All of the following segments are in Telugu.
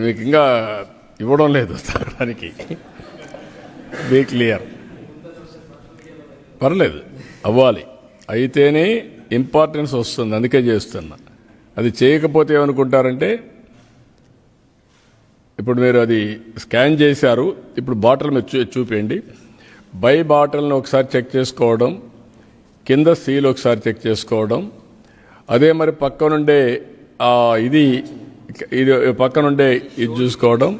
మీకు ఇంకా ఇవ్వడం లేదు తాగడానికి. Be clear. పర్లేదు, అవ్వాలి. అయితేనే ఇంపార్టెన్స్ వస్తుంది, అందుకే చేస్తున్నా. అది చేయకపోతే ఏమనుకుంటారంటే, ఇప్పుడు మీరు అది స్కాన్ చేశారు, ఇప్పుడు బాటిల్ మీరు చూపించండి. బై బాటిల్ని ఒకసారి చెక్ చేసుకోవడం, కింద సీల్ ఒకసారి చెక్ చేసుకోవడం, అదే మరి పక్కనుండే ఇది పక్కనుండే ఇది చూసుకోవడం.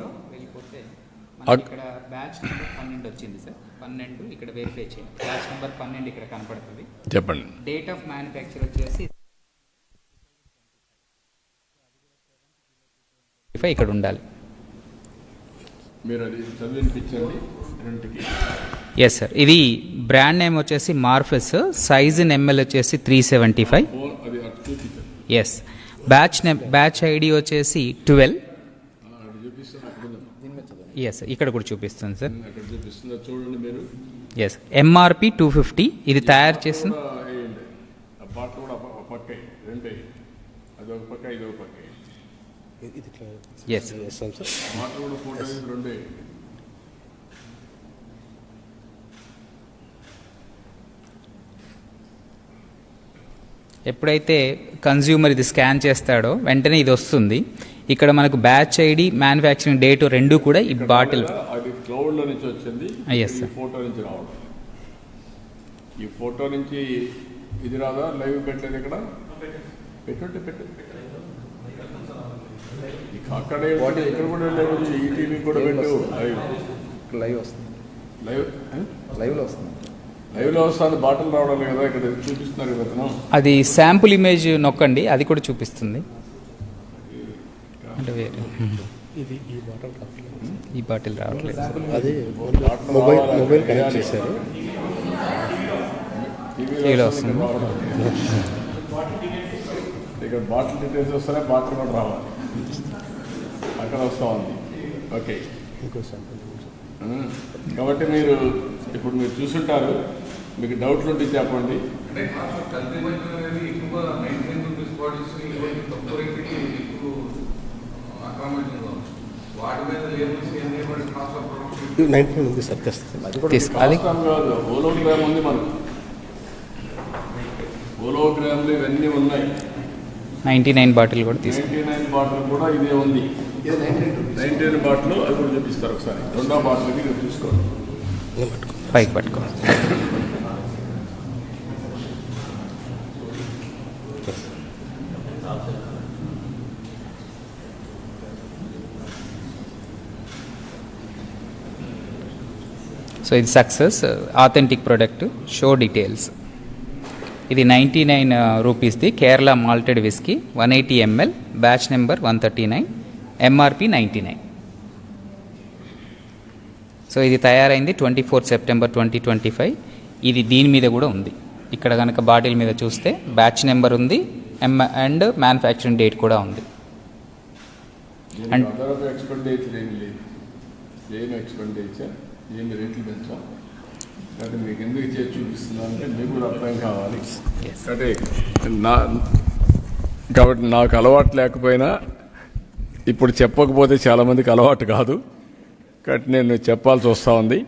చెప్పండి. డేట్ ఆఫ్ మ్యానుఫ్యాక్చర్ వచ్చేసి ఇక్కడ ఉండాలి. మీరు అది చదివించండి. Yes sir. ఇది బ్రాండ్ నేమ్ వచ్చేసి మార్ఫెస్, సైజ్ ఇన్ ఎంఎల్ వచ్చేసి 375. ఎస్. బ్యాచ్ ఐడి వచ్చేసి 12. ఎస్, ఇక్కడ కూడా చూపిస్తుంది సార్. చూడండి మీరు. ఎస్. ఎంఆర్పి 250. ఇది తయారు చేసిన ఎస్. ఎప్పుడైతే కన్జ్యూమర్ ఇది స్కాన్ చేస్తాడో వెంటనే ఇది వస్తుంది. ఇక్కడ మనకు బ్యాచ్ ఐడి, మ్యానుఫ్యాక్చరింగ్ డేట్ రెండు కూడా ఈ బాటిల్ క్లౌడ్లో నుంచి వచ్చింది. Yes sir. ఫోటో నుంచి రావడం. ఈ ఫోటో నుంచి ఇది రాదా? లైవ్ పెట్టలేదు ఇక్కడ. పెట్టు అక్కడే ఇక్కడ కూడా లేదు. ఈటీవీ కూడా పెట్టు. లైవ్ వస్తుంది. లైవ్లో వస్తుంది. లైవ్లో వస్తుంది. బాటిల్ రావడం కదా ఇక్కడ చూపిస్తున్నారు కదా. అది శాంపుల్ ఇమేజ్ నొక్కండి, అది కూడా చూపిస్తుంది. అంటే వేరే ఈ బాటిల్ రావట్లేదు. అది మొబైల్ కనెక్ట్ చేశారు. టీవీలో వస్తుంది. ఇక్కడ బాటిల్ డీటెయిల్స్ వస్తేనే బాటిల్ కూడా రావాలి. అక్కడ వస్తూ ఉంది. ఓకే. కాబట్టి మీరు ఇప్పుడు చూసుంటారు. మీకు డౌట్లు ఉంటే చెప్పండి. హోలోగ్రామ్ ఉంది మనకు. హోలోగ్రామ్లు ఇవన్నీ ఉన్నాయి. 99 బాటిల్ కూడా 99 బాటిల్ కూడా ఇదే ఉంది. 99 బాటిల్ అది కూడా చూపిస్తారు ఒకసారి. రెండో బాటిల్కి చూసుకోండి. పైకి పట్టుకో. సో ఇది success. Authentic product. Show details. ఇది 99 రూపీస్ది Kerala malted whisky 180 ml, batch number 139, MRP 99. So ఇది తయారైంది 24 సెప్టెంబర్ 2025. ఇది దీని మీద కూడా ఉంది. ఇక్కడ కనుక బాటిల్ మీద చూస్తే బ్యాచ్ నెంబర్ ఉంది అండ్ మ్యానుఫ్యాక్చరింగ్ డేట్ కూడా ఉంది. అండ్ ఏమి రేట్లు పెంచా కాబట్టి మీకు ఎందుకు చేసి చూపిస్తున్నా అంటే మీకు కూడా అర్థం కావాలి. కాబట్టి నాకు అలవాటు లేకపోయినా ఇప్పుడు చెప్పకపోతే చాలామందికి అలవాటు కాదు. కాబట్టి నేను చెప్పాల్సి వస్తూ ఉంది.